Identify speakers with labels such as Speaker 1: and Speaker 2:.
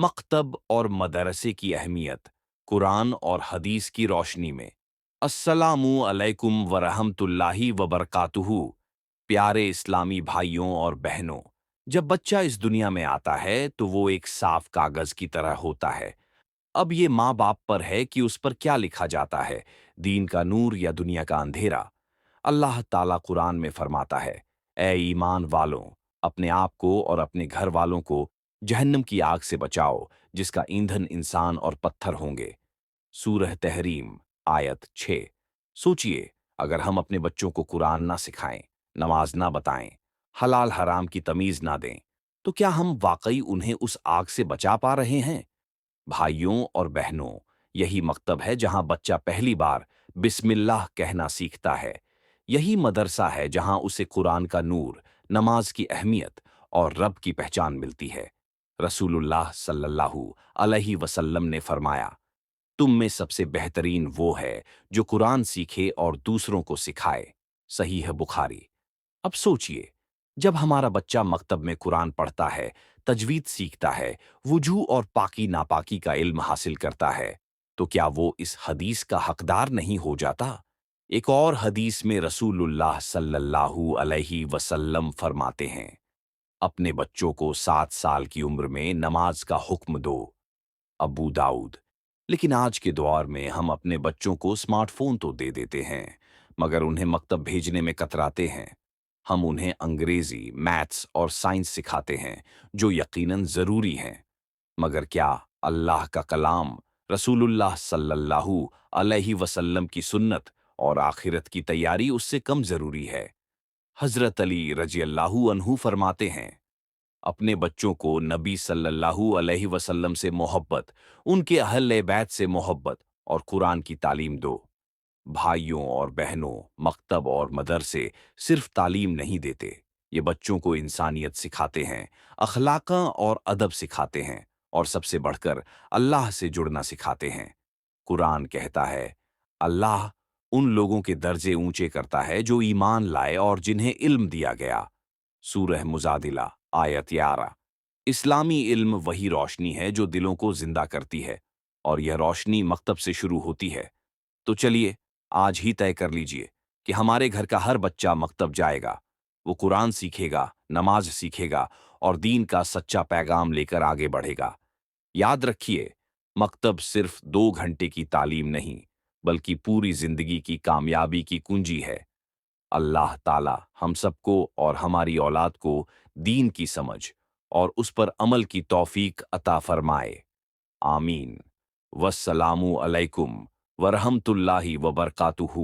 Speaker 1: مکتب اور مدرسے کی اہمیت قرآن اور حدیث کی روشنی میں۔ السلام علیکم ورحمۃ اللہ وبرکاتہ۔ پیارے اسلامی بھائیوں اور بہنوں، جب بچہ اس دنیا میں آتا ہے تو وہ ایک صاف کاغذ کی طرح ہوتا ہے۔ اب یہ ماں باپ پر ہے کہ اس پر کیا لکھا جاتا ہے، دین کا نور یا دنیا کا اندھیرا۔ اللہ تعالیٰ قرآن میں فرماتا ہے، اے ایمان والوں، اپنے آپ کو اور اپنے گھر والوں کو جہنم کی آگ سے بچاؤ جس کا ایندھن انسان اور پتھر ہوں گے۔ سورہ تحریم آیت 6۔ سوچئے، اگر ہم اپنے بچوں کو قرآن نہ سکھائیں، نماز نہ بتائیں، حلال حرام کی تمیز نہ دیں، تو کیا ہم واقعی انہیں اس آگ سے بچا پا رہے ہیں؟ بھائیوں اور بہنوں، یہی مکتب ہے جہاں بچہ پہلی بار بسم اللہ کہنا سیکھتا ہے۔ یہی مدرسہ ہے جہاں اسے قرآن کا نور، نماز کی اہمیت اور رب کی پہچان ملتی ہے۔ رسول اللہ صلی اللہ علیہ وسلم نے فرمایا، تم میں سب سے بہترین وہ ہے جو قرآن سیکھے اور دوسروں کو سکھائے۔ صحیح بخاری۔ اب سوچئے، جب ہمارا بچہ مکتب میں قرآن پڑھتا ہے، تجوید سیکھتا ہے، وضو اور پاکی ناپاکی کا علم حاصل کرتا ہے، تو کیا وہ اس حدیث کا حقدار نہیں ہو جاتا؟ ایک اور حدیث میں رسول اللہ صلی اللہ علیہ وسلم فرماتے ہیں، اپنے بچوں کو 7 سال کی عمر میں نماز کا حکم دو۔ ابو داؤد۔ لیکن آج کے دور میں ہم اپنے بچوں کو اسمارٹ فون تو دے دیتے ہیں، مگر انہیں مکتب بھیجنے میں کتراتے ہیں۔ ہم انہیں انگریزی، میتھس اور سائنس سکھاتے ہیں جو یقیناً ضروری ہیں، مگر کیا اللہ کا کلام، رسول اللہ صلی اللہ علیہ وسلم کی سنت اور آخرت کی تیاری اس سے کم ضروری ہے؟ حضرت علی رضی اللہ عنہ فرماتے ہیں، اپنے بچوں کو نبی صلی اللہ علیہ وسلم سے محبت، ان کے اہل بیت سے محبت اور قرآن کی تعلیم دو۔ بھائیوں اور بہنوں، مکتب اور مدرسے صرف تعلیم نہیں دیتے، یہ بچوں کو انسانیت سکھاتے ہیں، اخلاق اور ادب سکھاتے ہیں، اور سب سے بڑھ کر اللہ سے جڑنا سکھاتے ہیں۔ قرآن کہتا ہے، اللہ ان لوگوں کے درجے اونچے کرتا ہے جو ایمان لائے اور جنہیں علم دیا گیا۔ سورہ مجادلہ آیت 11۔ اسلامی علم وہی روشنی ہے جو دلوں کو زندہ کرتی ہے، اور یہ روشنی مکتب سے شروع ہوتی ہے۔ تو چلیے، آج ہی طے کر لیجئے کہ ہمارے گھر کا ہر بچہ مکتب جائے گا، وہ قرآن سیکھے گا، نماز سیکھے گا اور دین کا سچا پیغام لے کر آگے بڑھے گا۔ یاد رکھیے، مکتب صرف 2 گھنٹے کی تعلیم نہیں، بلکہ پوری زندگی کی کامیابی کی کنجی ہے۔ اللہ تعالی ہم سب کو اور ہماری اولاد کو دین کی سمجھ اور اس پر عمل کی توفیق عطا فرمائے۔ آمین۔ والسلام علیکم ورحمۃ اللہ وبرکاتہ۔